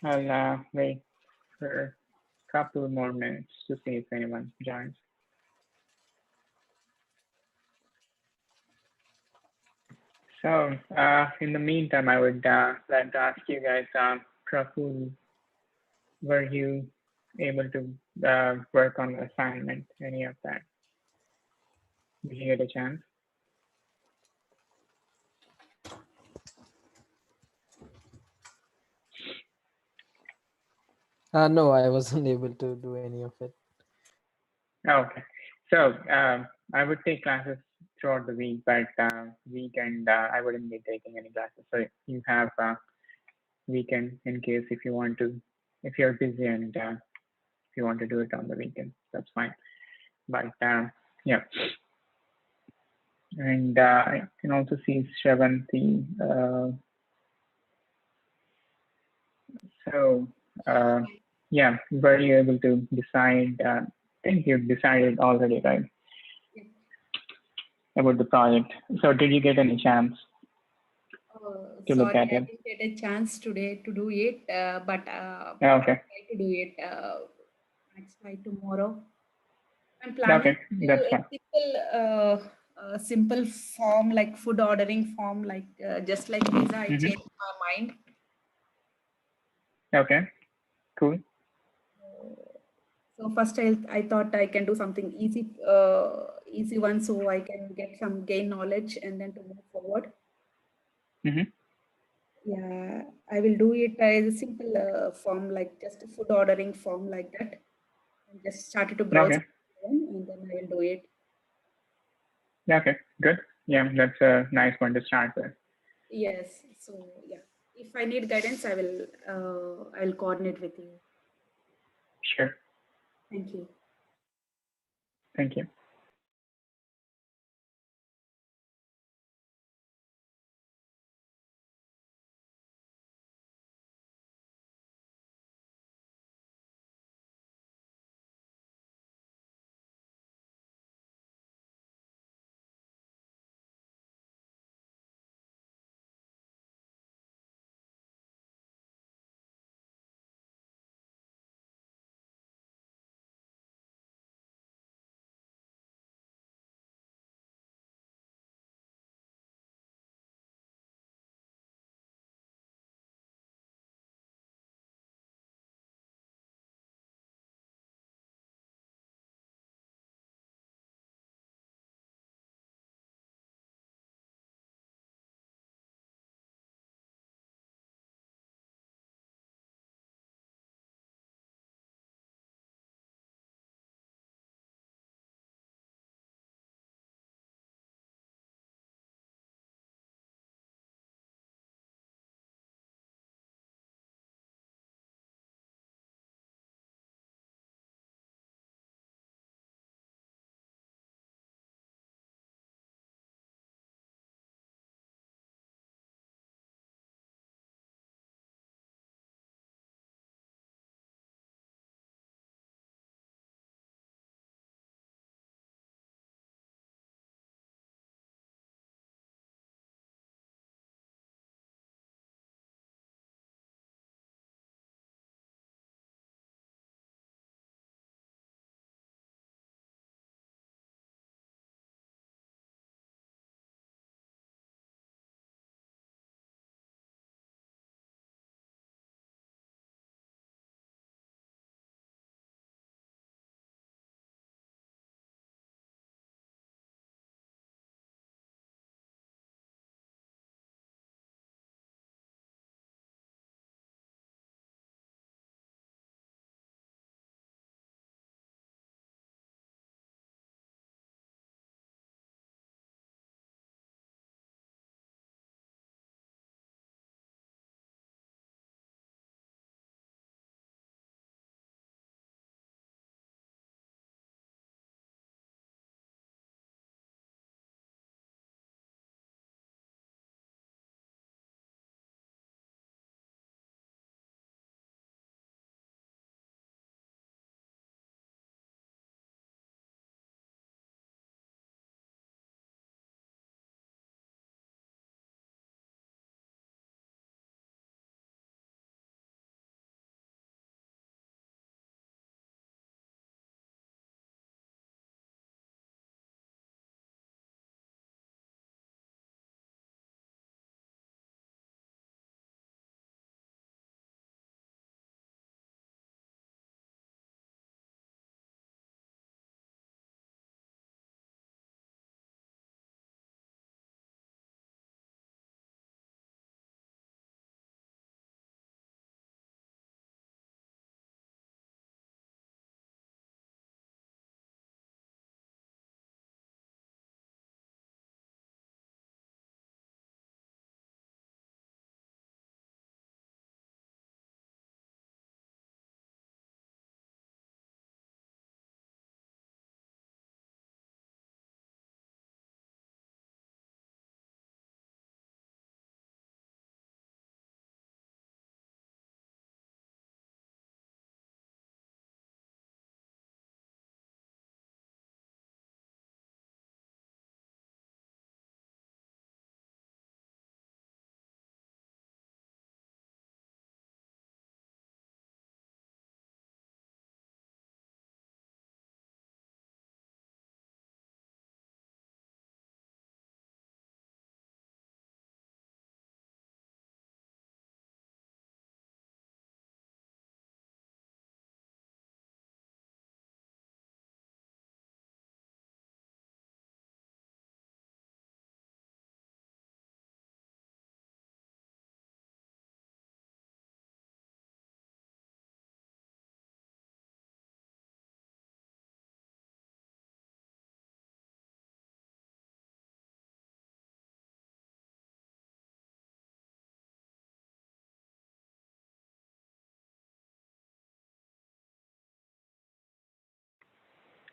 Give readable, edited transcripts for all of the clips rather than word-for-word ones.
I'll wait for a couple more minutes to see if anyone joins. So, in the meantime, I would like to ask you guys, Praful, were you able to work on the assignment, any of that? Did you get a chance? No, I wasn't able to do any of it. Okay. So I would take classes throughout the week, but weekend I wouldn't be taking any classes. So you have weekend in case if you want to, if you're busy and if you want to do it on the weekend, that's fine. But yeah. And I can also see Shravanti. So yeah, were you able to decide? I think you decided already, right, about the project. So did you get any chance to look Sorry, at I it? didn't get a chance today to do it, but Okay. I'll try to do it next by tomorrow. I'm planning Okay, to do that's a fine. simple form like food ordering form, like just like visa. I Mhm. changed my mind. Okay, cool. So first, I thought I can do something easy, easy one, so I can get some gain knowledge and then to move forward. Mhm. Yeah, I will do it as a simple form, like just a food ordering form like that. I just started to browse Okay. and then I will do it. Okay, good. Yeah, that's a nice one to start with. Yes. So yeah, if I need guidance, I will coordinate with you. Sure. Thank you. Thank you.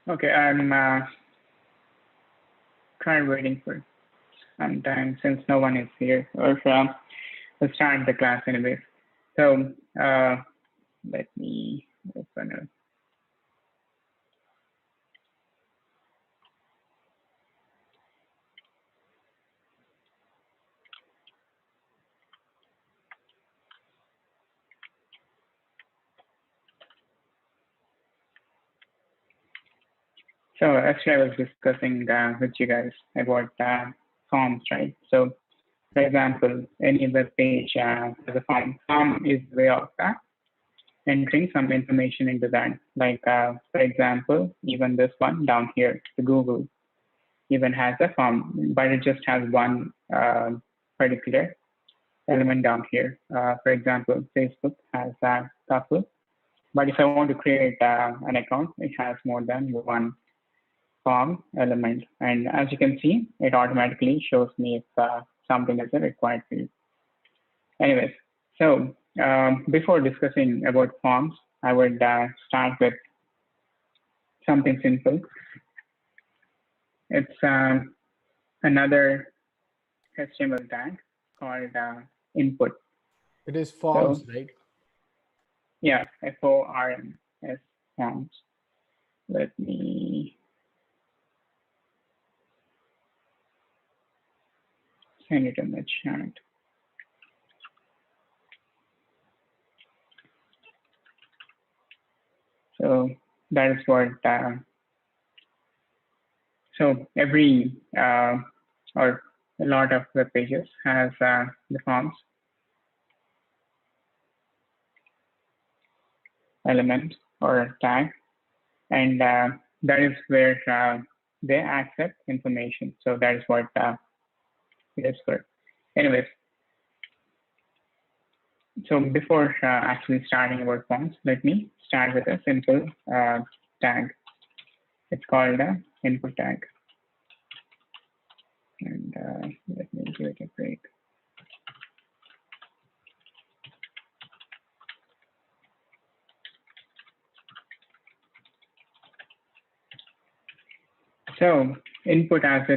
Okay, I'm trying waiting for some time since no one is here, or we'll start the class anyway. So let me open it. So actually, I was discussing with you guys about forms, right? So for example, any web page has a form. Form is a way of entering some information into that. Like for example, even this one down here, the Google even has a form, but it just has one particular element down here. For example, Facebook has a couple, but if I want to create an account, it has more than one form element. And as you can see, it automatically shows me if something is a required field. Anyways, so before discussing about forms, I would start with something simple. It's another HTML tag called input. It is forms, So, right? yeah, FORMS, forms. Let me send it in the chat. So that is what, so every, or a lot of web pages has the forms element or tag, and that is where they accept information. So that is what it is for. Anyways, so before actually starting about forms, let me start with a simple tag. It's called a input tag. And let me give it a break. So input as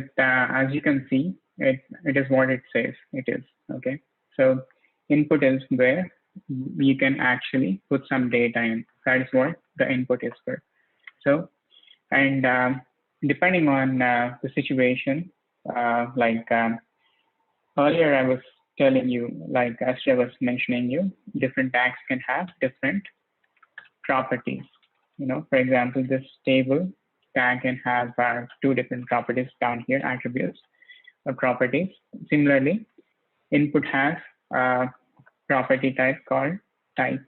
you can see, it is what it says it is. Okay. So input is where you can actually put some data in. That is what the input is for. So, and depending on the situation, like earlier I was telling you, like Ashley was mentioning you, different tags can have different properties. You know, for example, this table tag can have two different properties down here, attributes or properties. Similarly, input has a property type called type,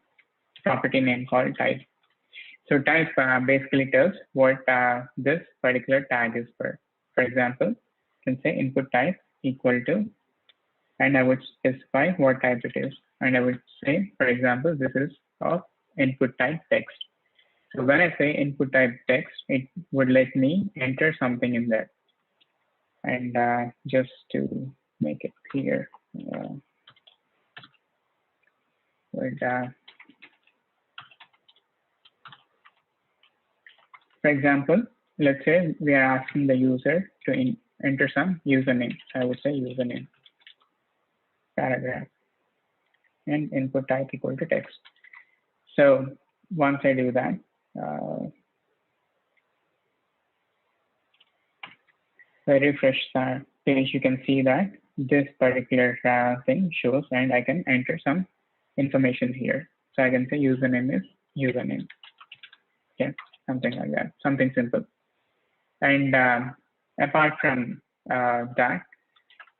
property name called type. So type basically tells what this particular tag is for. For example, you can say input type equal to, and I would specify what type it is. And I would say, for example, this is of input type text. So when I say input type text, it would let me enter something in there. And just to make it clear, for example, let's say we are asking the user to enter some username. So I would say username paragraph and input type equal to text. So once I do that, I refresh the page, you can see that this particular thing shows, and I can enter some information here. So I can say username is username. Okay, something like that, something simple. And apart from that,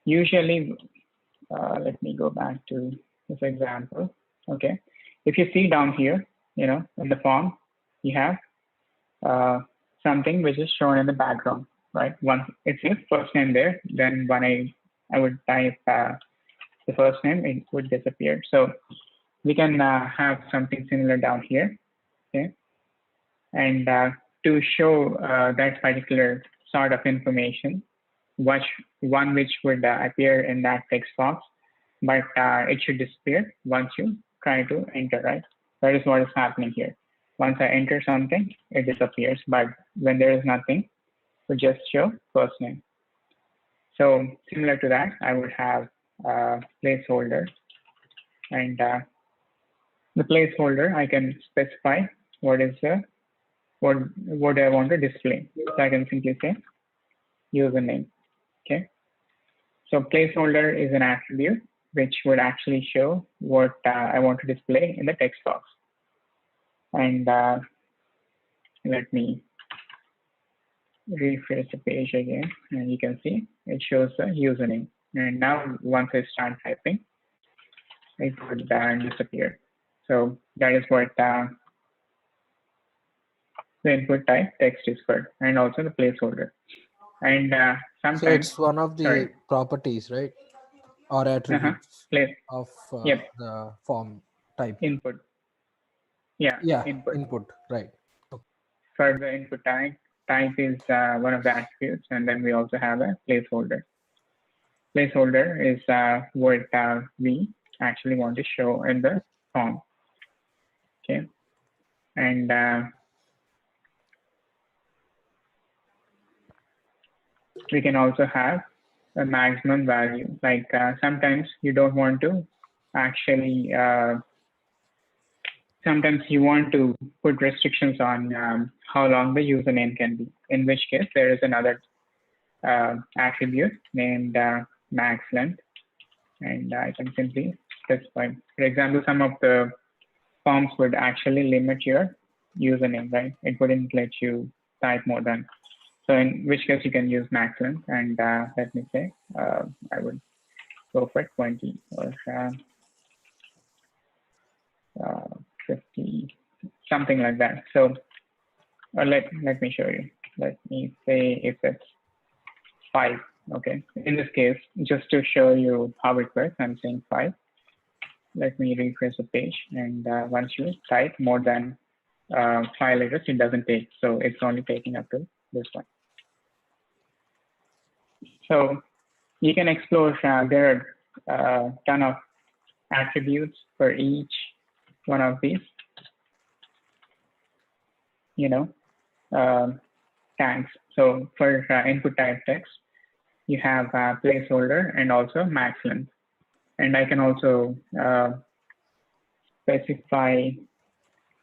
usually, let me go back to this example. Okay, if you see down here, you know, in the form, you have something which is shown in the background, right? Once it's your first name there, then when I would type the first name, it would disappear. So we can have something similar down here, okay? And to show that particular sort of information, which would appear in that text box, but it should disappear once you try to enter, right? That is what is happening here. Once I enter something, it disappears. But when there is nothing, we just show first name. So similar to that, I would have a placeholder, and the placeholder I can specify what is the what I want to display. So I can simply say username. Okay. So placeholder is an attribute which would actually show what I want to display in the text box. And let me refresh the page again, and you can see it shows the username. And now once I start typing, it would disappear. So that is what the input type text is for, and also the placeholder. And sometimes, So it's one of the sorry. properties, right? Or attributes Place, of yep, the form type. input. Yeah, Yeah, input. right. For the input type is one of the attributes, and then we also have a placeholder. Placeholder is what we actually want to show in the form. Okay, and we can also have a maximum value. Like sometimes you don't want to actually. Sometimes you want to put restrictions on how long the username can be. In which case, there is another attribute named max length, and I can simply specify. For example, some of the forms would actually limit your username, right? It wouldn't let you type more than. So in which case you can use max length, and let me say I would go for 20 or 50, something like that. So let me show you. Let me say if it's 5. Okay. In this case, just to show you how it works, I'm saying 5. Let me refresh the page, and once you type more than 5 letters, it doesn't take. So it's only taking up to this one. So you can explore. There are a ton of attributes for each one of these. Tags. So for input type text, you have a placeholder and also max length. And I can also specify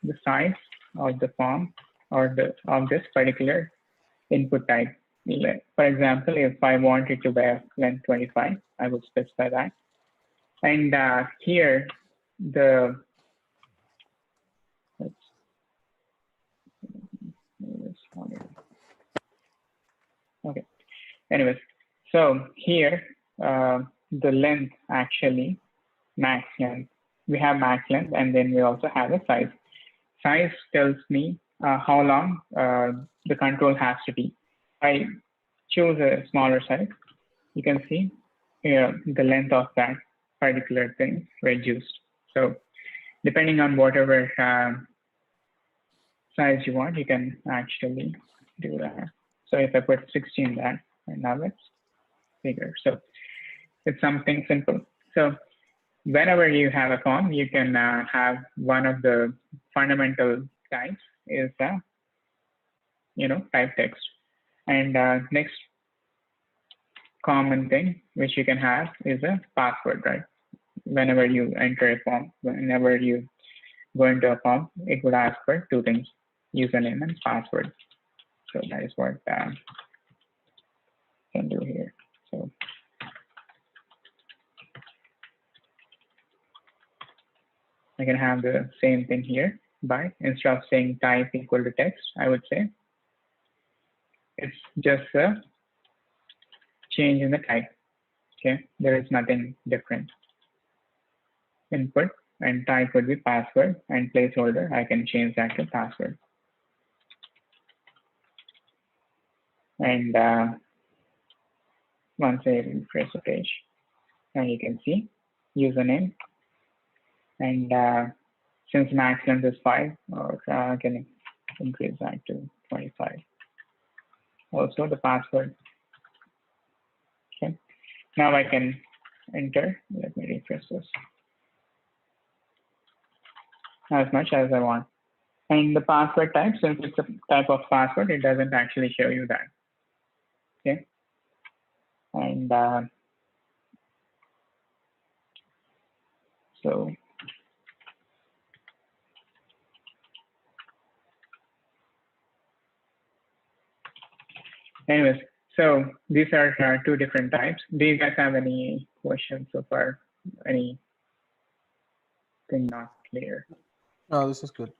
the size of the form or of this particular input type. For example, if I want it to be length 25, I would specify that. And here, okay. Anyways, so here the length actually max length. We have max length, and then we also have a size. Size tells me how long the control has to be. I choose a smaller size. You can see here the length of that particular thing reduced. So depending on whatever size you want, you can actually do that. So if I put 16 there, and now it's bigger. So it's something simple. So whenever you have a form, you can have one of the fundamental types is type text. And next common thing which you can have is a password, right? Whenever you enter a form, whenever you go into a form, it would ask for 2 things: username and password. So that is what I can do here. So I can have the same thing here, but instead of saying type equal to text, I would say it's just a change in the type. Okay, there is nothing different. Input and type would be password, and placeholder, I can change that to password. And once I refresh the page, and you can see username, and since max length is 5, I can increase that to 25. Also the password. Okay, now I can enter. Let me refresh this as much as I want. And the password type, since it's a type of password, it doesn't actually show you that. Okay. And so anyways, so these are two different types. Do you guys have any questions so far? Anything not clear? No, this is good.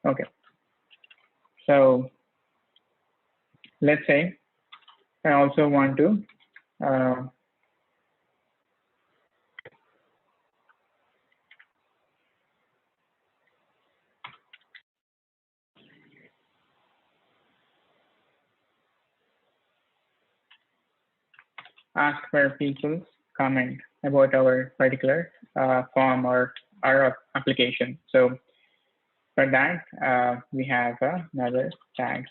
Okay. So let's say I also want to ask for people's comment about our particular form or our application. So for that, we have another tag.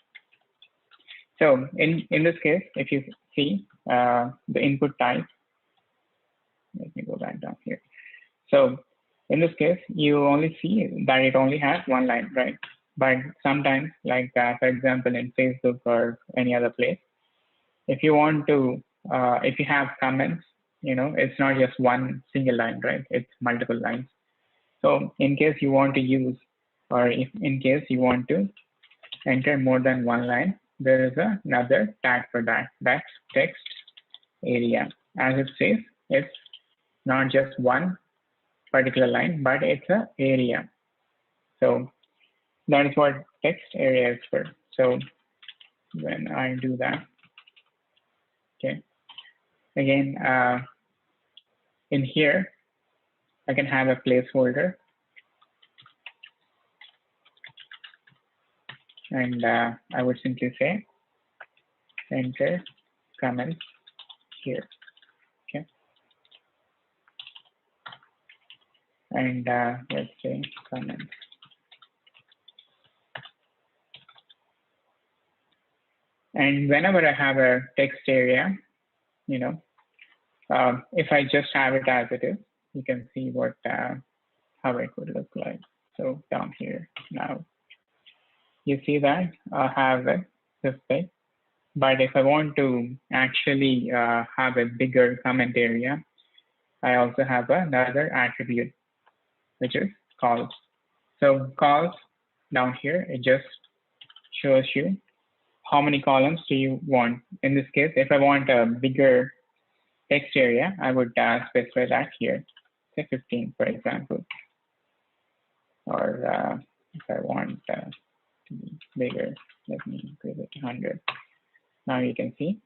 So in this case, if you see the input type, let me go back down here. So in this case, you only see that it only has one line, right? But sometimes, like for example, in Facebook or any other place, if you want to, if you have comments, it's not just one single line, right? It's multiple lines. So in case you want to use, or if in case you want to enter more than one line, there is another tag for that. That's text area. As it says, it's not just one particular line, but it's an area. So that is what text area is for. So when I do that, okay, again, in here, I can have a placeholder. And I would simply say, enter comments here, okay? And let's say comments. And whenever I have a text area, if I just have it as it is, you can see what how it would look like. So down here now, you see that I have this thing. But if I want to actually have a bigger comment area, I also have another attribute, which is calls. So calls down here, it just shows you how many columns do you want. In this case, if I want a bigger text area, I would specify that here, say 15, for example. Or if I want to be bigger, let me increase it to 100. Now you can see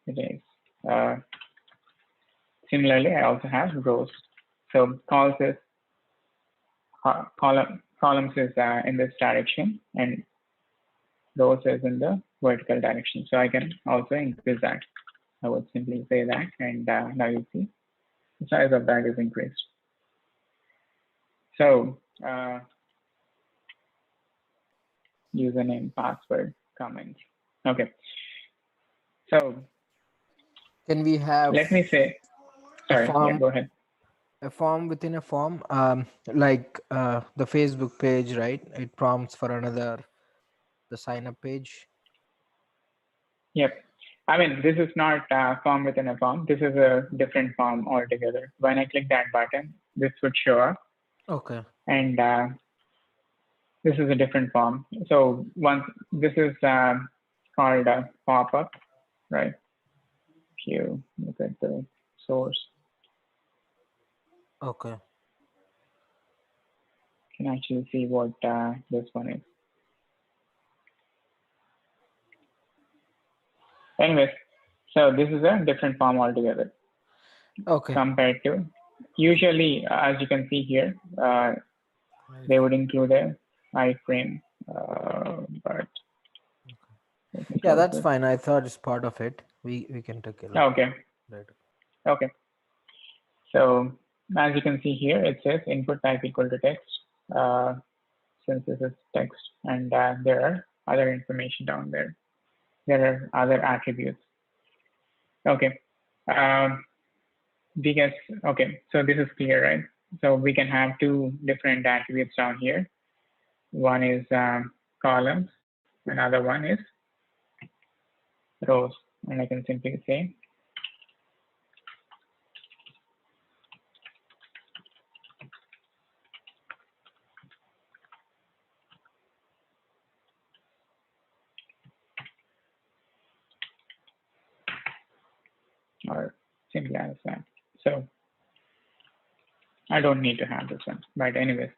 it is. Similarly, I also have rows. So calls is columns is in this direction, and rows is in the vertical direction. So I can also increase that. I would simply say that, and now you see the size of that is increased. So username, password, comments. Okay. So Can we have? Let me say. Sorry. Yeah, go ahead. A form within a form, like the Facebook page, right? It prompts for the sign up page. Yep. I mean, this is not a form within a form. This is a different form altogether. When I click that button, this would show up. Okay. And this is a different form. So this is called a pop-up, right? If you look at the source, okay, you can actually see what this one is. Anyways, so this is a different form altogether. Okay. Compared to, usually, as you can see here, they would include a iframe, but yeah, that's fine. I thought it's part of it. We can take a look. Okay. Later. Okay. So as you can see here, it says input type equal to text, since this is text, and there are other information down there. There are other attributes. Okay. Because, okay, so this is clear, right? So we can have two different attributes down here. one is columns, another one is rows, and I can simply say or simply as that. So I don't need to have this one, but anyways.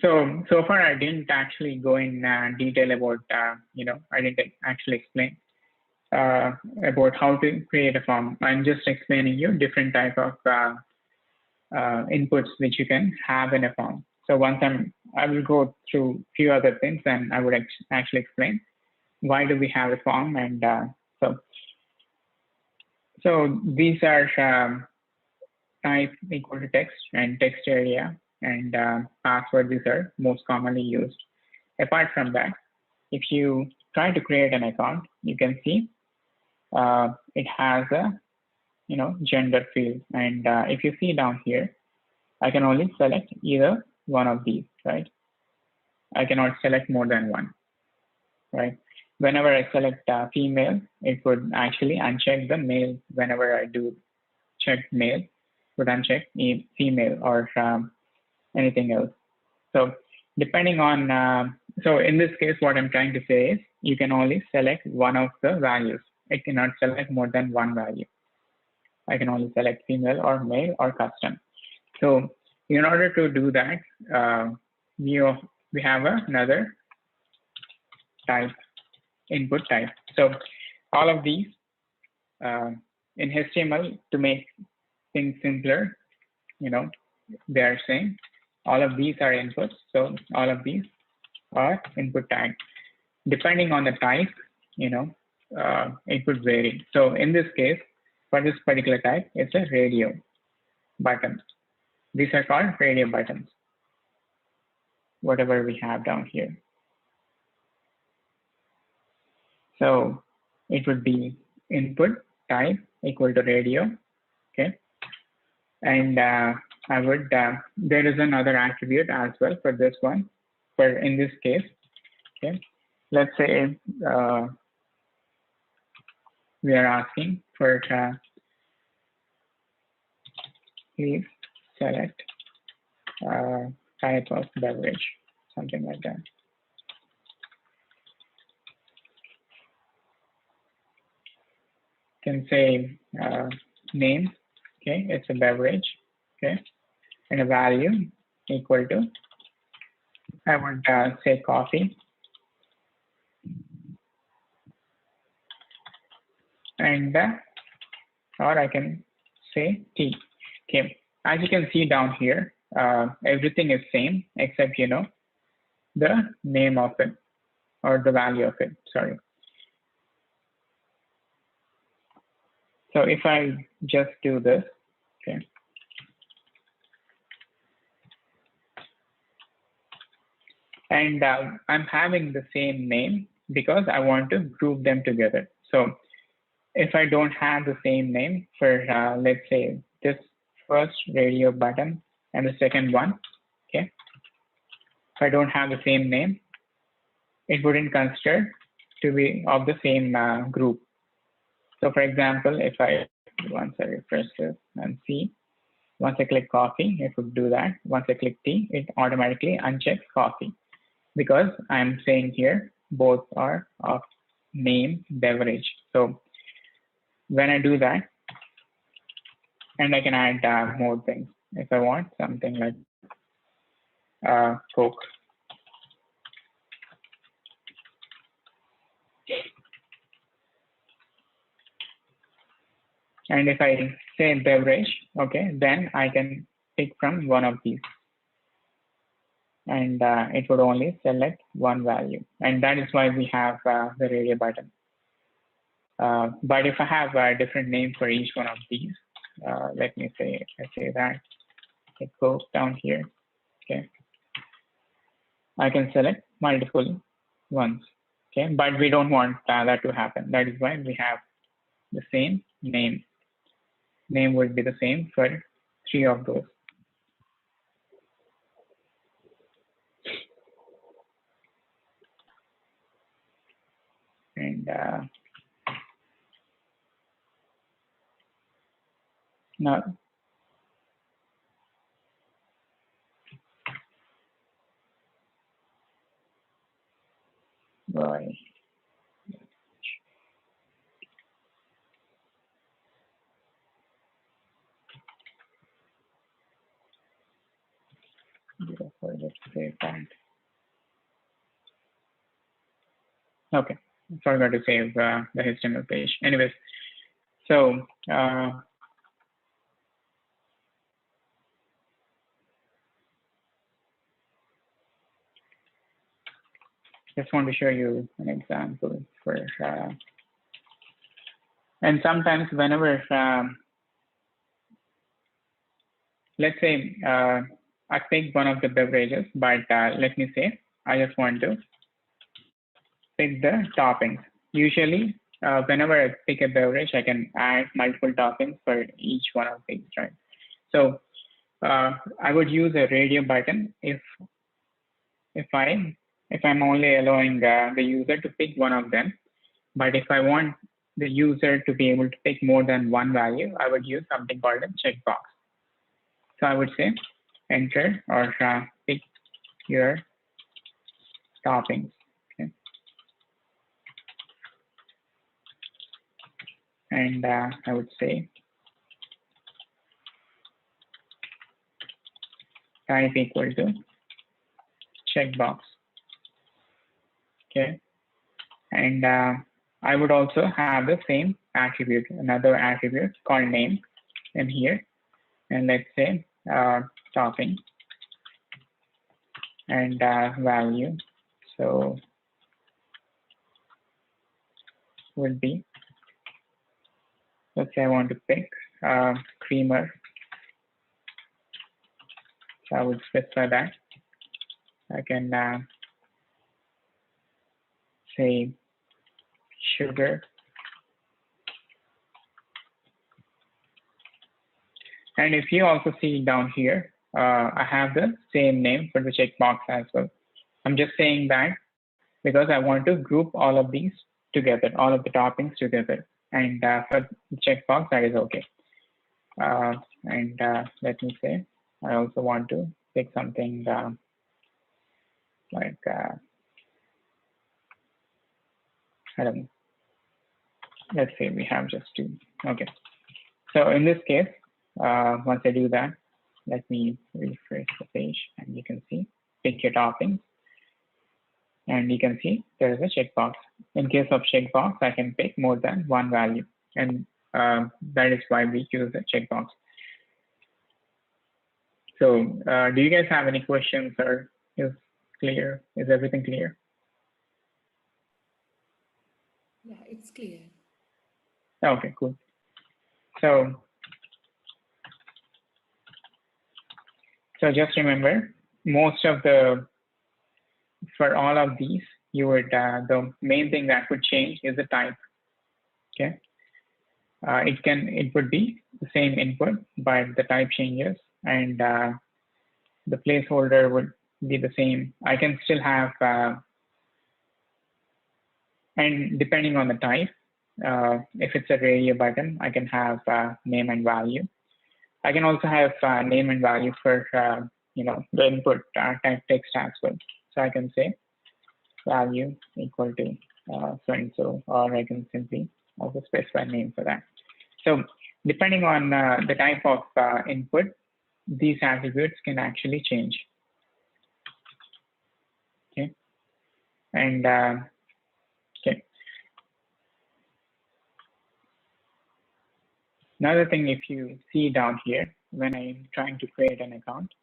So far I didn't actually go in detail about, I didn't actually explain about how to create a form. I'm just explaining you different type of inputs which you can have in a form. So once I will go through few other things, and I would actually explain why do we have a form. And so these are type equal to text and text area and password. These are most commonly used. Apart from that, if you try to create an account, you can see it has a gender field, and if you see down here, I can only select either one of these, right? I cannot select more than one, right? Whenever I select female, it would actually uncheck the male. Whenever I do check male, it would uncheck female or anything else. So depending on, so in this case, what I'm trying to say is you can only select one of the values. It cannot select more than one value. I can only select female or male or custom. So in order to do that, we have another type, input type. So all of these in HTML, to make things simpler, they are saying all of these are inputs. So all of these are input tag. Depending on the type, it would vary. So in this case, for this particular type, it's a radio button. These are called radio buttons, whatever we have down here. So it would be input type equal to radio, okay? And I would, there is another attribute as well for this one. For in this case, okay, let's say we are asking for please select type of beverage, something like that. Can say name, okay, it's a beverage, okay, and a value equal to, I would say coffee, and or I can say tea. Okay, as you can see down here, everything is same except the name of it or the value of it. Sorry. So if I just do this, okay, and I'm having the same name because I want to group them together. So if I don't have the same name for, let's say, this first radio button and the second one, okay, if I don't have the same name, it wouldn't consider to be of the same group. So for example, if once I refresh this and see, once I click coffee, it would do that. Once I click tea, it automatically unchecks coffee because I'm saying here both are of name beverage. So when I do that, and I can add more things if I want, something like Coke. And if I say beverage, okay, then I can pick from one of these. And it would only select one value. And that is why we have the radio button. But if I have a different name for each one of these, let me say, I say that it goes down here, okay. I can select multiple ones, okay, but we don't want that to happen. That is why we have the same name. Name would be the same for 3 of those. And now boy. Let's save that. Okay, forgot to save the HTML page. Anyways, so just want to show you an example for, and sometimes whenever, let's say I pick one of the beverages, but let me say I just want to pick the toppings. Usually, whenever I pick a beverage, I can add multiple toppings for each one of these, right? So I would use a radio button if I'm only allowing the user to pick one of them. But if I want the user to be able to pick more than one value, I would use something called a checkbox. So I would say enter or pick your toppings. Okay. And I would say type equal to checkbox. Okay. And I would also have the same attribute, another attribute called name in here. And let's say topping and value. So would be, let's say I want to pick creamer. So I would specify that. I can say sugar. And if you also see down here, I have the same name for the checkbox as well. I'm just saying that because I want to group all of these together, all of the toppings together. And for the checkbox, that is okay. And let me say, I also want to pick something like, I don't know. Let's say we have just two. Okay. So in this case, once I do that, let me refresh the page and you can see pick your toppings. And you can see there is a checkbox. In case of checkbox, I can pick more than one value. And that is why we use the checkbox. So do you guys have any questions or is clear? Is everything clear? Yeah, it's clear. Okay, cool. So just remember, most of for all of these, you would, the main thing that would change is the type, okay? It would be the same input, but the type changes and the placeholder would be the same. I can still have, and depending on the type, if it's a radio button, I can have name and value. I can also have name and value for the input type text as well. So I can say value equal to so and so, or I can simply also specify name for that. So depending on the type of input, these attributes can actually change. Okay, and okay. Another thing, if you see down here, when I'm trying to create an account,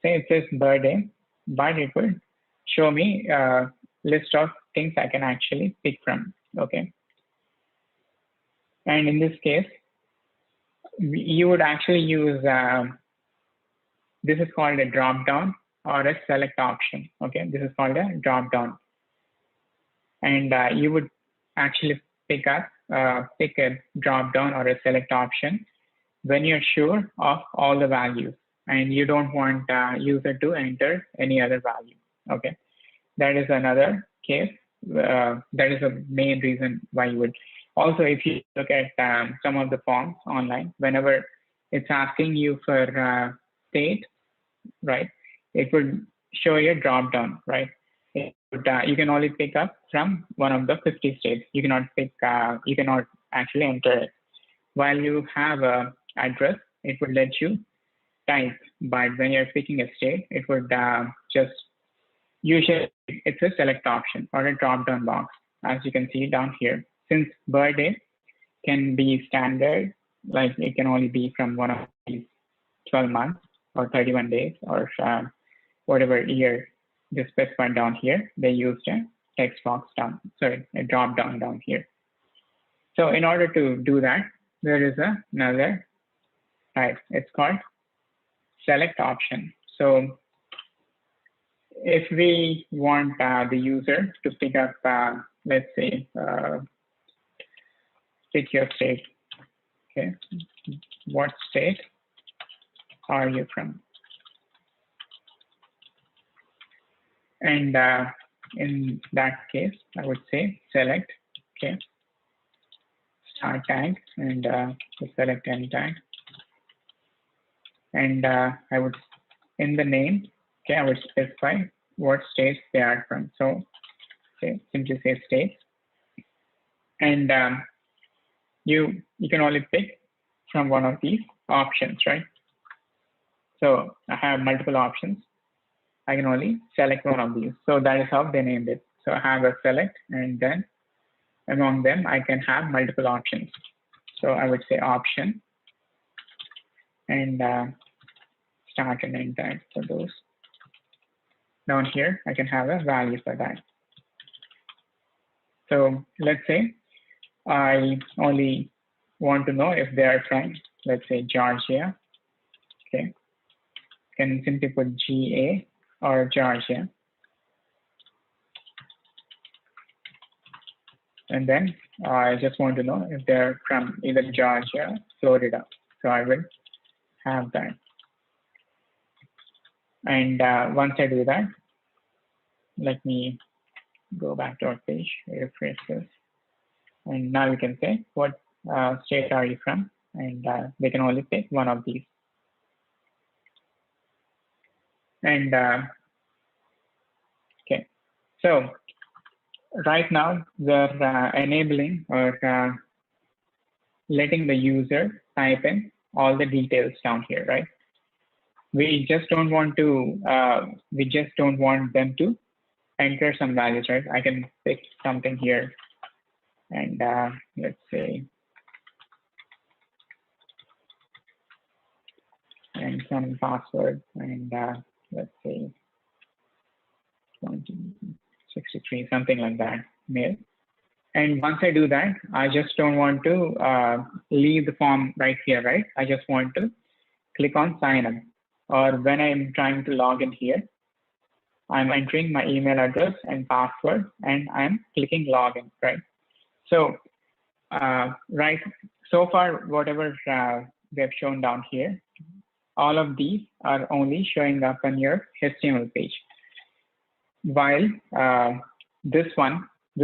say it says birthday, but it will show me a list of things I can actually pick from, okay? And in this case, you would actually use, this is called a drop down or a select option, okay? This is called a drop down. And you would actually pick a drop down or a select option when you're sure of all the values and you don't want user to enter any other value, okay? That is another case that is the main reason why you would. Also, if you look at some of the forms online, whenever it's asking you for state, right, it would show you a drop down, right? It would, you can only pick up from one of the 50 states. You cannot pick, you cannot actually enter it. While you have a address, it would let you type, but when you're picking a state, it would just, usually it's a select option or a drop down box, as you can see down here. Since birthday can be standard, like it can only be from one of these 12 months or 31 days or whatever year they specified down here, they used a text box down, sorry, a drop down down here. So in order to do that, there is another type. It's called select option. So if we want the user to pick up, let's say, pick your state. Okay, what state are you from? And in that case, I would say select, okay, start tag, and select any tag. And I would, in the name, okay, I would specify what states they are from. So okay, simply say states. And you can only pick from one of these options, right? So I have multiple options. I can only select one of these. So that is how they named it. So I have a select, and then among them, I can have multiple options. So I would say option, and start and end tag for those. Down here, I can have a value for that. So let's say I only want to know if they are from, let's say, Georgia. Okay, can simply put GA or Georgia. And then I just want to know if they're from either Georgia, Florida. So I will have that. And once I do that, let me go back to our page, refresh this. And now you can say, what state are you from? And they can only pick one of these. And okay, so right now we're enabling or letting the user type in all the details down here, right? We just don't want to, them to enter some values, right? I can pick something here, and let's say, and some password, and let's say 2063, something like that, mail. And once I do that, I just don't want to leave the form right here, right? I just want to click on sign up. Or when I'm trying to log in here, I'm entering my email address and password, and I'm clicking login, right? So, right, so far, whatever they've shown down here, all of these are only showing up on your HTML page. While this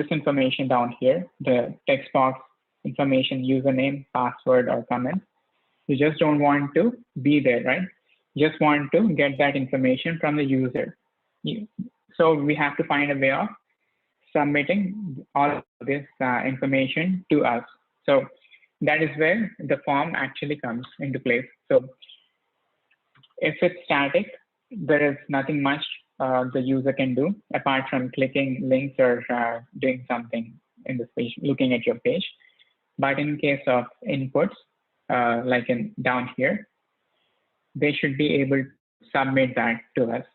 information down here, the text box information, username, password, or comment, you just don't want to be there, right? You just want to get that information from the user. So we have to find a way of submitting all of this information to us. So that is where the form actually comes into place. So if it's static, there is nothing much the user can do apart from clicking links or doing something in this page, looking at your page. But in case of inputs, like down here, they should be able to submit that to us.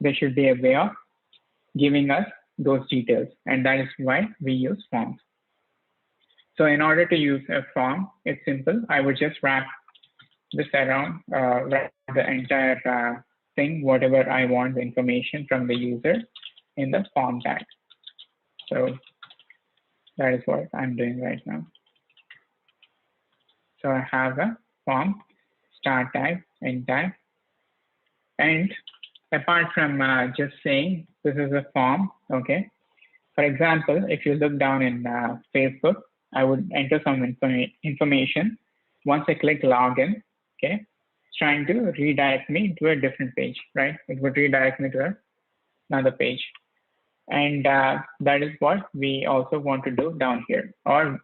There should be a way of giving us those details, and that is why we use forms. So in order to use a form, it's simple. I would just wrap this around, wrap the entire thing, whatever I want the information from the user in the form tag. So that is what I'm doing right now. So I have a form, start tag, end tag. And apart from just saying this is a form, okay, For example, if you look down in Facebook, I would enter some information. Once I click login, okay, it's trying to redirect me to a different page, right? It would redirect me to another page. And that is what we also want to do down here. Or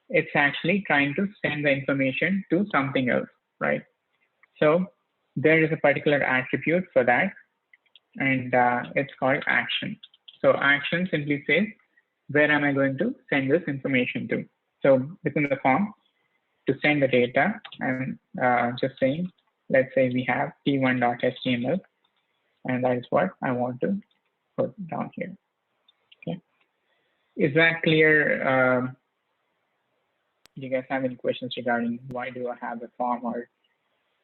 it's actually trying to send the information to something else, right? So there is a particular attribute for that, and it's called action. So action simply says, where am I going to send this information to? So within the form, to send the data, I'm just saying, let's say we have t1.html, and that is what I want to put down here. Okay, is that clear? Do you guys have any questions regarding why do I have a form, or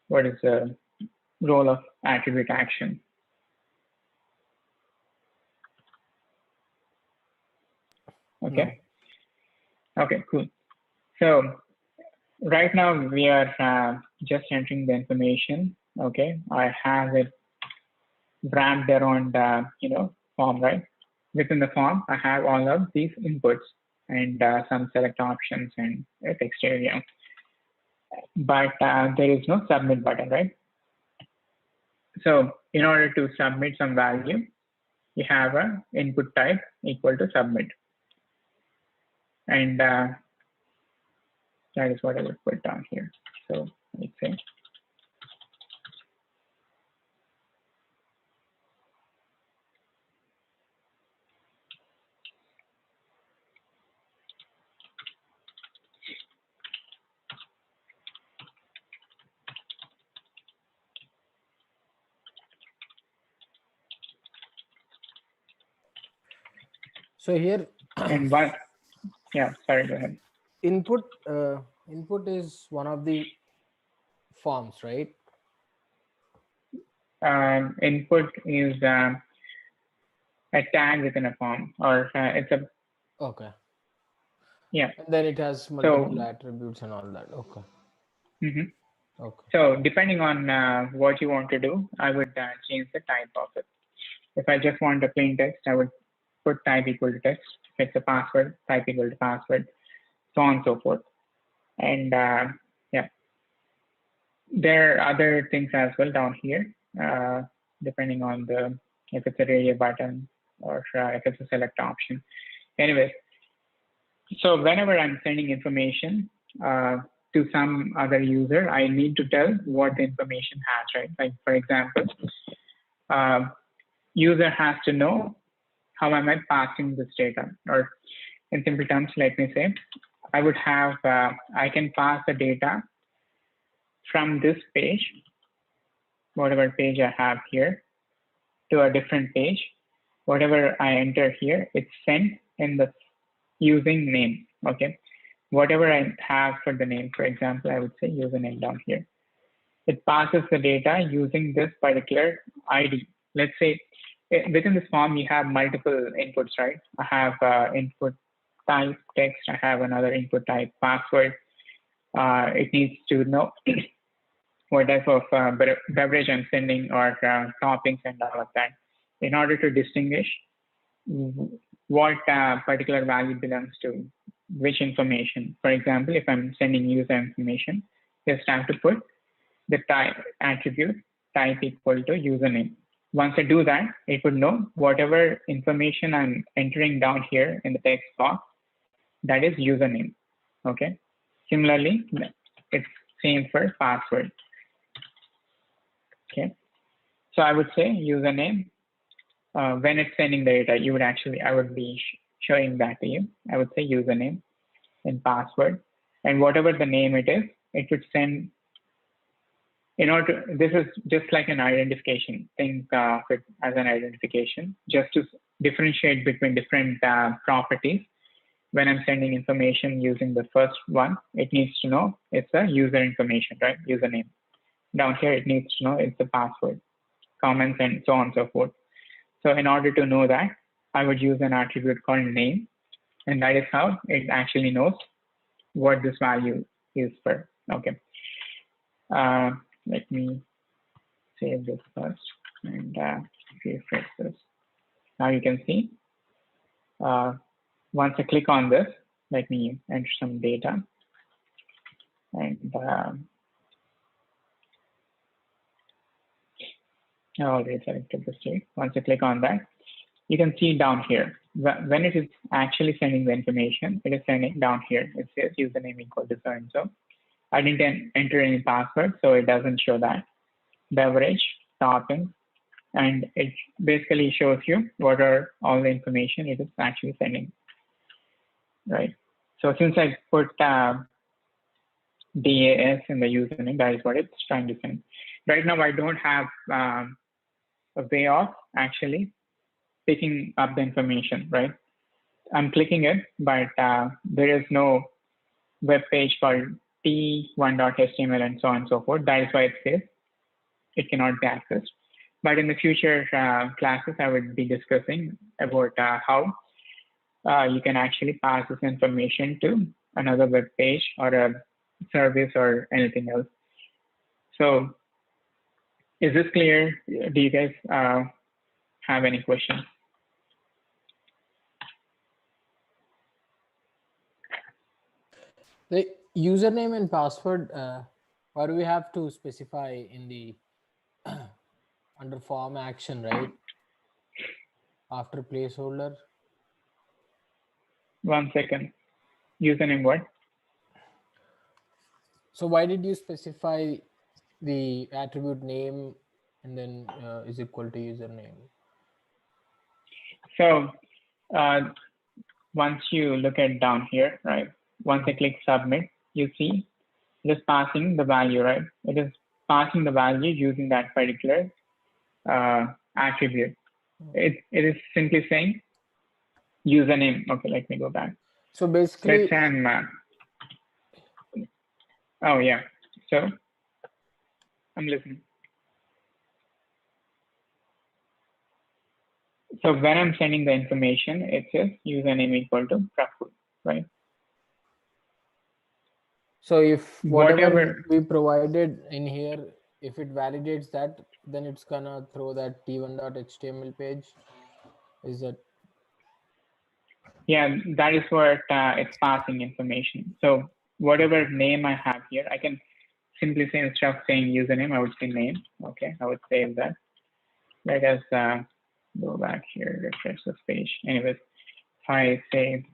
what is the role of attribute action? Okay. No. Okay, cool. So right now we are just entering the information. Okay, I have it wrapped around form, right? Within the form, I have all of these inputs and some select options and a text area. But there is no submit button, right? So in order to submit some value, you have a input type equal to submit. And that is what I would put down here. So let's say So here, and one, yeah, sorry, go ahead. input is one of the forms, right? Input is a tag within a form, or it's a, Okay. yeah. And then it has multiple attributes and all that. Okay. Mm-hmm. Okay. So depending on what you want to do, I would change the type of it. If I just want a plain text, I would put type equal to text. If it's a password, type equal to password, so on and so forth. And yeah, there are other things as well down here, depending on if it's a radio button or if it's a select option. Anyways, so whenever I'm sending information to some other user, I need to tell what the information has, right? Like for example, user has to know how am I passing this data, or in simple terms, let me say, I would have, I can pass the data from this page, whatever page I have here, to a different page. Whatever I enter here, it's sent in the using name, okay? Whatever I have for the name, for example, I would say username down here. It passes the data using this particular ID. Let's say within this form, you have multiple inputs, right? I have input type text, I have another input type password. It needs to know what type of beverage I'm sending, or toppings and all of that, in order to distinguish what particular value belongs to which information. For example, if I'm sending user information, just have to put the type attribute type equal to username. Once I do that, it would know whatever information I'm entering down here in the text box, that is username. Okay. Similarly, it's same for password. Okay. So I would say username. When it's sending the data, you would actually, I would be showing that to you. I would say username and password, and whatever the name it is, it would send. In order to, this is just like an identification. Think of it as an identification, just to differentiate between different properties. When I'm sending information using the first one, it needs to know it's a user information, right? Username. Down here, it needs to know it's the password, comments, and so on and so forth. So in order to know that, I would use an attribute called name, and that is how it actually knows what this value is for. Okay. Let me save this first and refresh this. Now you can see once I click on this, let me enter some data. And I already selected the state. Once I click on that, you can see down here, when it is actually sending the information, it is sending down here. It says username equal to so-and-so. I didn't enter any password, so it doesn't show that. Beverage, topping, and it basically shows you what are all the information it is actually sending, right? So since I put DAS in the username, that is what it's trying to send. Right now, I don't have a way of actually picking up the information, right? I'm clicking it, but there is no web page called t1.html and so on and so forth. That is why it says it cannot be accessed. But in the future classes, I would be discussing about how you can actually pass this information to another web page or a service or anything else. So is this clear? Do you guys have any questions? The username and password, why do we have to specify in the under form action, right? After placeholder. 1 second. Username what? So why did you specify the attribute name and then is equal to username? So once you look at down here, right? Once I click submit, you see it is passing the value, right? It is passing the value using that particular attribute. It is simply saying username. Okay, let me go back. So basically, Let's say oh yeah. So I'm listening. So when I'm sending the information, it says username equal to Praful, right? so if whatever Whatever we provided in here, if it validates that, then it's gonna throw that t1.html page. Is that? Yeah, that is what it's passing information. So whatever name I have here, I can simply say, instead of saying username, I would say name. Okay, I would save that. Let us go back here, refresh this page. Anyways, if I say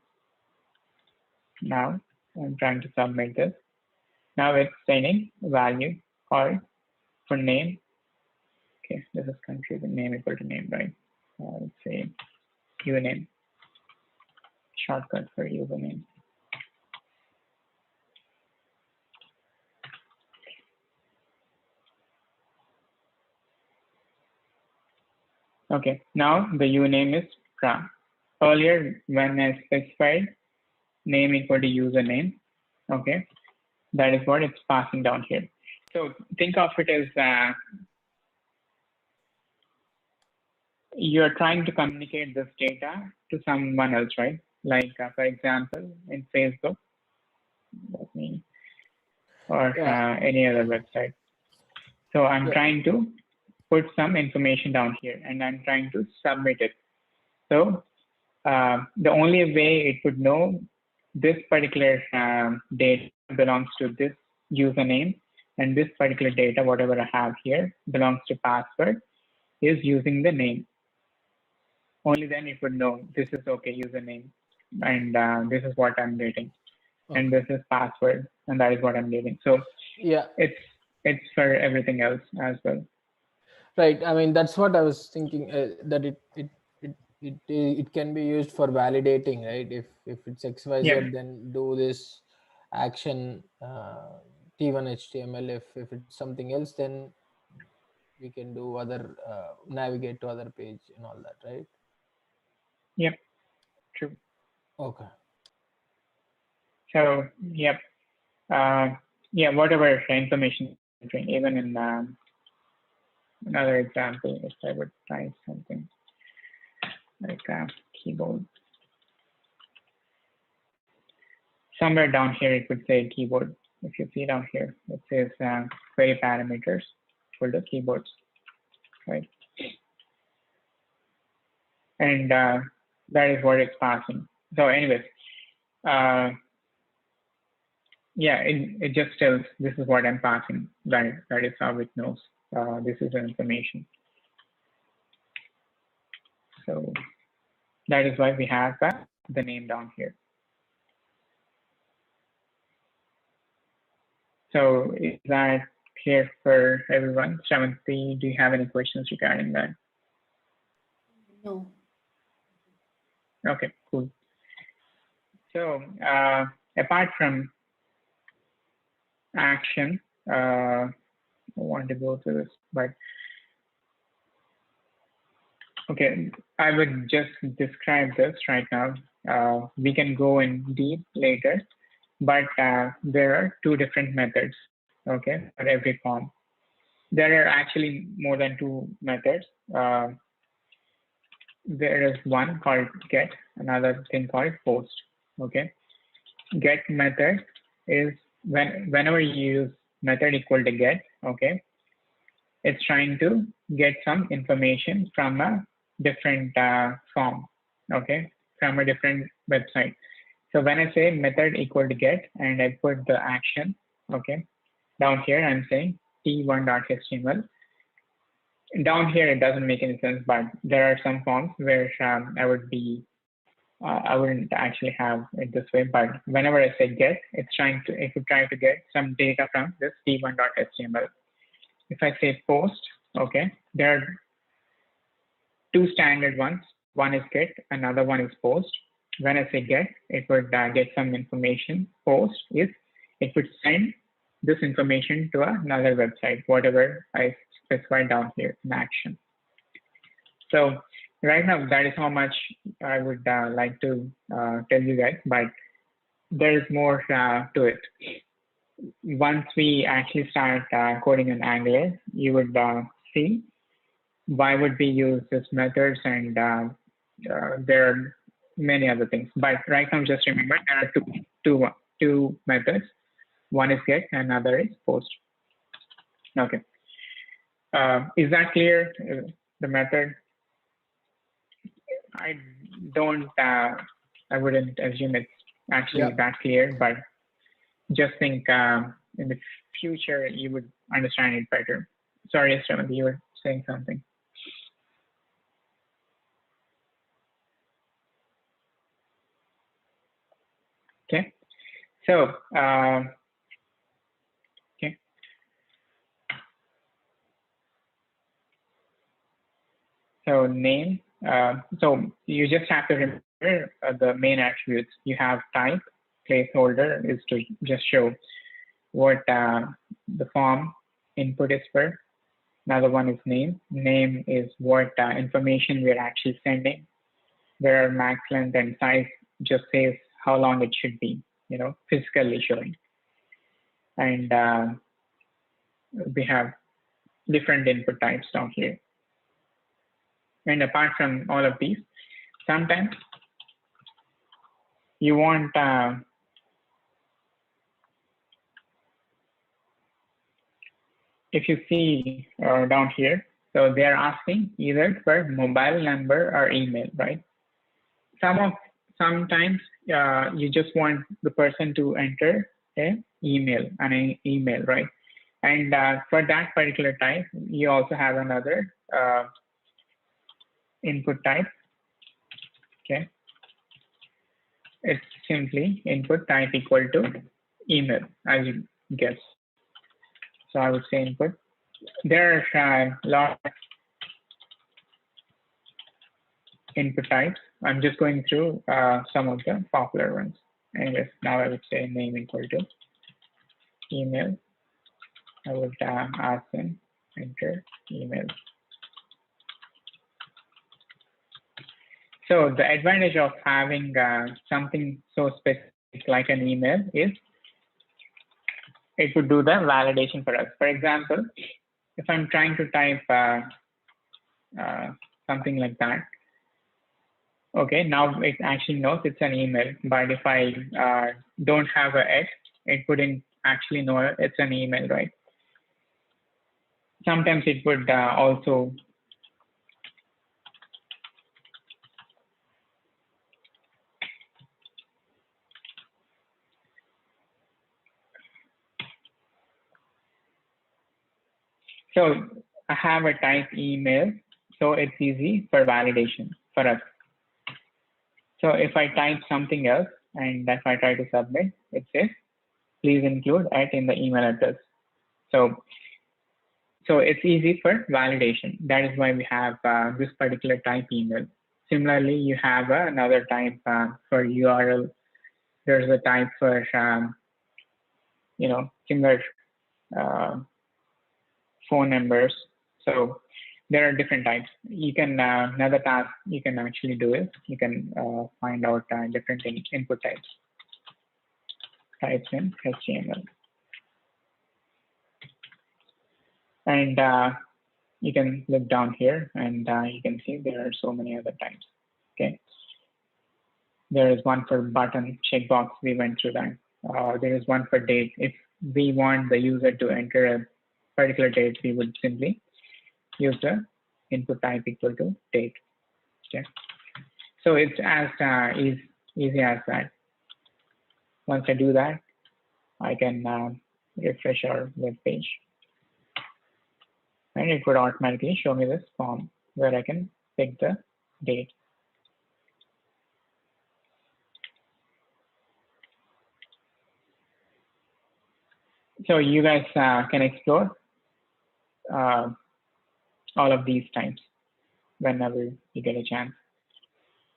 now, I'm trying to submit this. Now it's sending value called for name. Okay, this is country, the name equal to name, right? Let's say username, shortcut for username. Okay, now the username is Pra. Earlier, when I specified name equal to username, okay, that is what it's passing down here. So think of it as you're trying to communicate this data to someone else, right? Like, for example, in Facebook, or any other website. So I'm trying to put some information down here and I'm trying to submit it. So the only way it would know this particular data belongs to this username and this particular data, whatever I have here, belongs to password, is using the name. Only then it would know this is okay, username, and this is what I'm getting, and this is password, and that is what I'm getting. So yeah, it's for everything else as well. Right. I mean, that's what I was thinking, that it can be used for validating, right? If it's XYZ, Yeah. then do this action T1 HTML. If it's something else, then we can do other navigate to other page and all that, right? Yep. True. Okay. So yep. Yeah. Whatever information, even in another example, if I would try something like keyboard. Somewhere down here, it would say keyboard. If you see down here, it says query parameters for the keyboards, right? And that is what it's passing. So anyways, yeah, it just tells this is what I'm passing. That is how it knows this is the information. So that is why we have the name down here. So is that clear for everyone? Shravanti, do you have any questions regarding that? No. Okay, cool. So apart from action, I want to go through this, but okay, I would just describe this right now. We can go in deep later, but there are two different methods, okay, for every form. There are actually more than two methods. There is one called get, another thing called post, okay. Get method is whenever you use method equal to get, okay, it's trying to get some information from a different form, okay, from a different website. So when I say method equal to get and I put the action, okay, down here I'm saying t1.html. Down here it doesn't make any sense, but there are some forms where I wouldn't actually have it this way, but whenever I say get, it would try to get some data from this t1.html. If I say post, okay, there are two standard ones. One is get, another one is post. When I say get, it would get some information. Post is it would send this information to another website, whatever I specified down here in action. So right now, that is how much I would like to tell you guys, but there is more to it. Once we actually start coding in Angular, you would see why would we use these methods, and there are many other things. But right now, just remember there are two methods. One is get, another is post. Okay. Is that clear? The method? I don't. I wouldn't assume it's actually that clear, but just think in the future you would understand it better. Sorry, Shravanti, you were saying something. Okay, so okay, so name. So you just have to remember the main attributes. You have type, placeholder is to just show what the form input is for. Another one is name. Name is what information we're actually sending. Where max length and size just says how long it should be, you know, physically showing. And we have different input types down here. And apart from all of these, sometimes you want if you see down here, so they're asking either for mobile number or email, right? Sometimes you just want the person to enter an email, right? And for that particular type, you also have another input type. Okay, it's simply input type equal to email, as you guess. So I would say input. There are a lot of input types. I'm just going through some of the popular ones. Anyways, now I would say name equal to email. I would ask them enter email. So the advantage of having something so specific like an email is it would do the validation for us. For example, if I'm trying to type something like that, okay, now it actually knows it's an email. But if I don't have a X, it wouldn't actually know it's an email, right? Sometimes it would also So I have a type email, so it's easy for validation for us. So if I type something else and if I try to submit, it says, please include it in the email address. So it's easy for validation. That is why we have this particular type email. Similarly, you have another type for URL. There's a type for, similar phone numbers. So there are different types. You can, another task you can actually do is you can find out different input types in HTML. And you can look down here and you can see there are so many other types. Okay. There is one for button, checkbox, we went through that. There is one for date. If we want the user to enter a particular date, we would simply use the input type equal to date. Okay. So it's as easy as that. Once I do that, I can refresh our web page. And it would automatically show me this form where I can pick the date. So you guys can explore all of these types whenever you get a chance.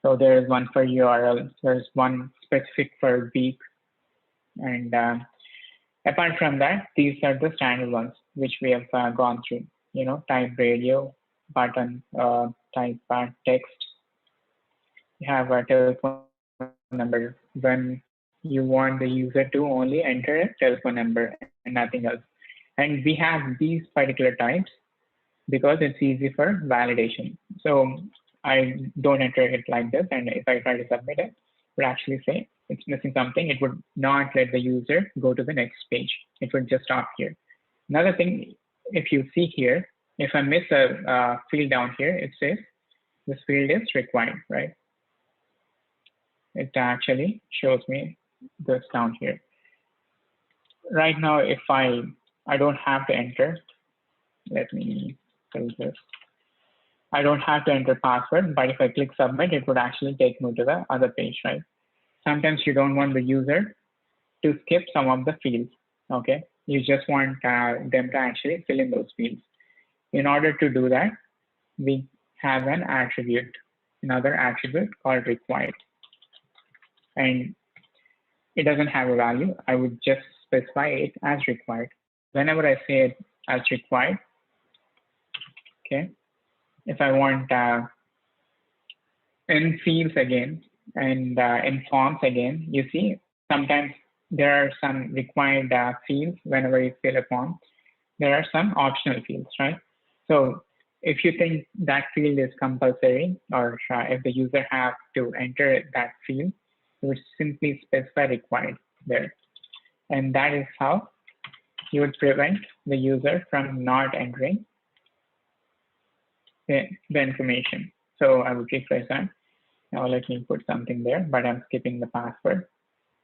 So there is one for URL, there's one specific for week, and apart from that, these are the standard ones which we have gone through. Type radio, button, type text. You have a telephone number when you want the user to only enter a telephone number and nothing else. And we have these particular types because it's easy for validation. So I don't enter it like this, and if I try to submit it, it would actually say it's missing something. It would not let the user go to the next page. It would just stop here. Another thing, if you see here, if I miss a field down here, it says this field is required, right? It actually shows me this down here. Right now, if I don't have to enter, let me close this. I don't have to enter password, but if I click submit, it would actually take me to the other page, right? Sometimes you don't want the user to skip some of the fields, okay? You just want them to actually fill in those fields. In order to do that, we have an attribute, another attribute called required. And it doesn't have a value. I would just specify it as required. Whenever I say it as required, okay, if I want in fields again and in forms again, you see sometimes there are some required fields whenever you fill a form. There are some optional fields, right? So if you think that field is compulsory, or if the user have to enter that field, you would simply specify required there. And that is how you would prevent the user from not entering the information. So I would refresh that. Now let me put something there, but I'm skipping the password.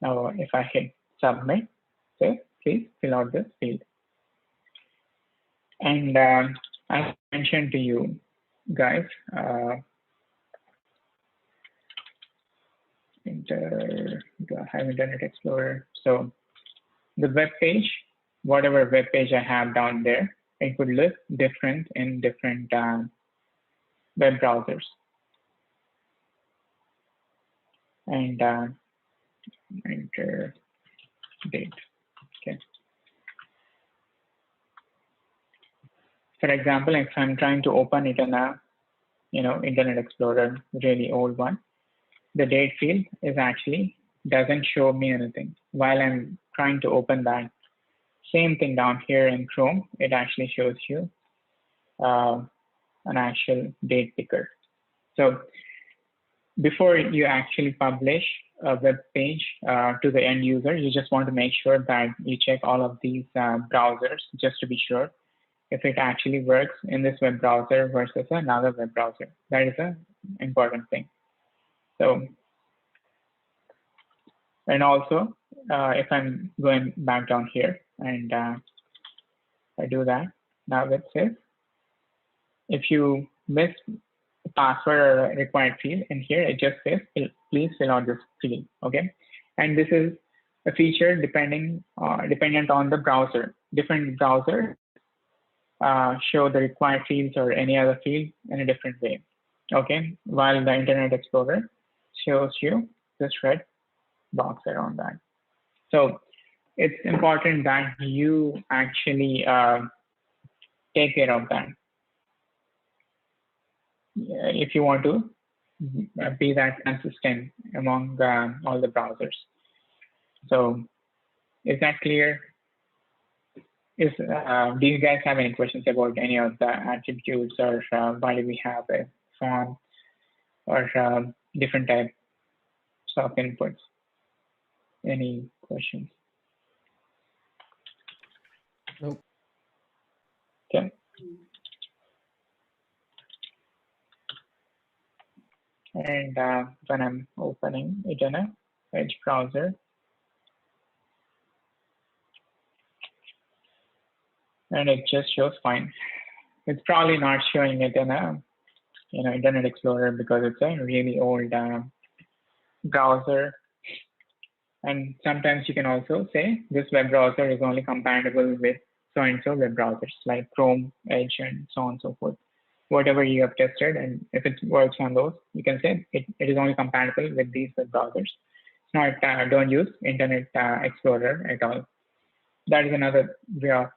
Now if I hit submit, say, please fill out this field. And as I mentioned to you guys, I have Internet Explorer. So the web page, whatever web page I have down there, it would look different in different web browsers. And enter date. Okay. For example, if I'm trying to open it in a Internet Explorer, really old one, the date field is actually doesn't show me anything while I'm trying to open that. Same thing down here in Chrome, it actually shows you an actual date picker. So before you actually publish a web page to the end user, you just want to make sure that you check all of these browsers just to be sure if it actually works in this web browser versus another web browser. That is an important thing. So, and also, if I'm going back down here and I do that, Now it says, if you miss the password or a required field, in here it just says, please fill out this field, okay? And this is a feature dependent on the browser. Different browsers show the required fields or any other field in a different way, okay? While the Internet Explorer shows you this red box around that. So it's important that you actually take care of that if you want to be that consistent among all the browsers. So is that clear? Do you guys have any questions about any of the attributes, or why do we have a font or different types of inputs? Any questions? Nope. Okay. And when I'm opening it in a Edge browser, and it just shows fine. It's probably not showing it in a Internet Explorer because it's a really old browser. And sometimes you can also say this web browser is only compatible with so-and-so web browsers like Chrome, Edge, and so on and so forth. Whatever you have tested, and if it works on those, you can say it is only compatible with these web browsers. It's not, don't use Internet Explorer at all. That is another way of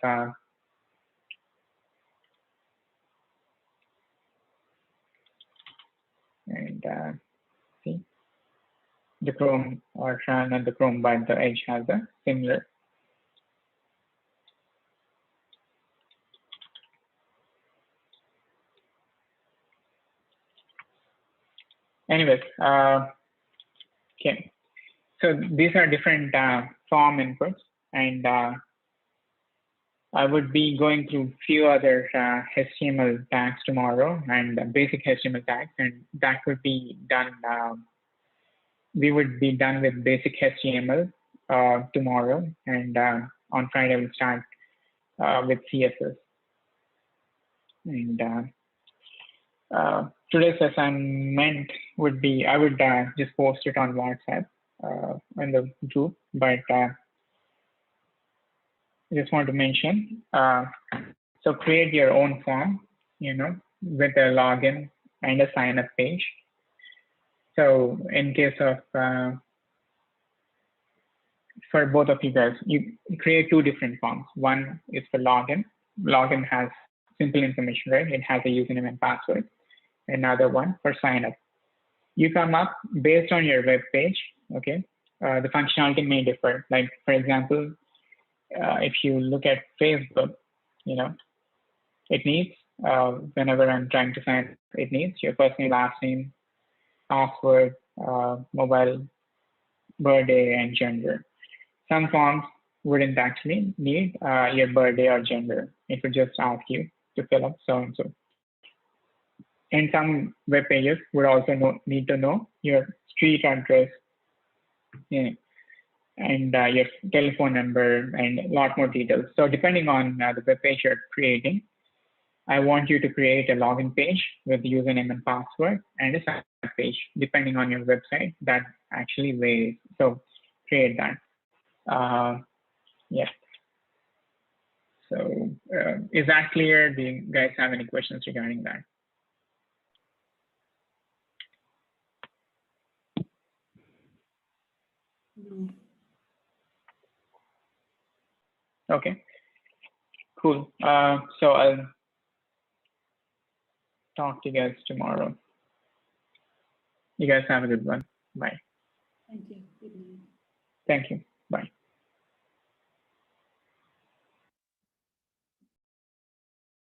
see the Chrome, or not the Chrome, but the Edge has a similar. Anyways, okay. So these are different form inputs, and I would be going through few other HTML tags tomorrow, and basic HTML tags, and that would be done. We would be done with basic HTML tomorrow, and on Friday we'll start with CSS. And today's assignment would be, I would just post it on WhatsApp in the group, but I just want to mention, so create your own form, with a login and a sign up page. So in case of, for both of you guys, you create two different forms. One is for login. Login has simple information, right? It has a username and password. Another one for sign up. You come up based on your web page, okay? The functionality may differ. Like, for example, if you look at Facebook, it needs, whenever I'm trying to sign up, it needs your first name, last name, password, mobile, birthday, and gender. Some forms wouldn't actually need your birthday or gender. It would just ask you to fill up so and so. And some web pages would also need to know your street address, and your telephone number, and a lot more details. So depending on the web page you're creating, I want you to create a login page with the username and password, and a sign up page. Depending on your website, that actually varies. So create that. Yeah. So is that clear? Do you guys have any questions regarding that? No. Okay, cool. So I'll talk to you guys tomorrow. You guys have a good one. Bye. Thank you. Good night. Thank you.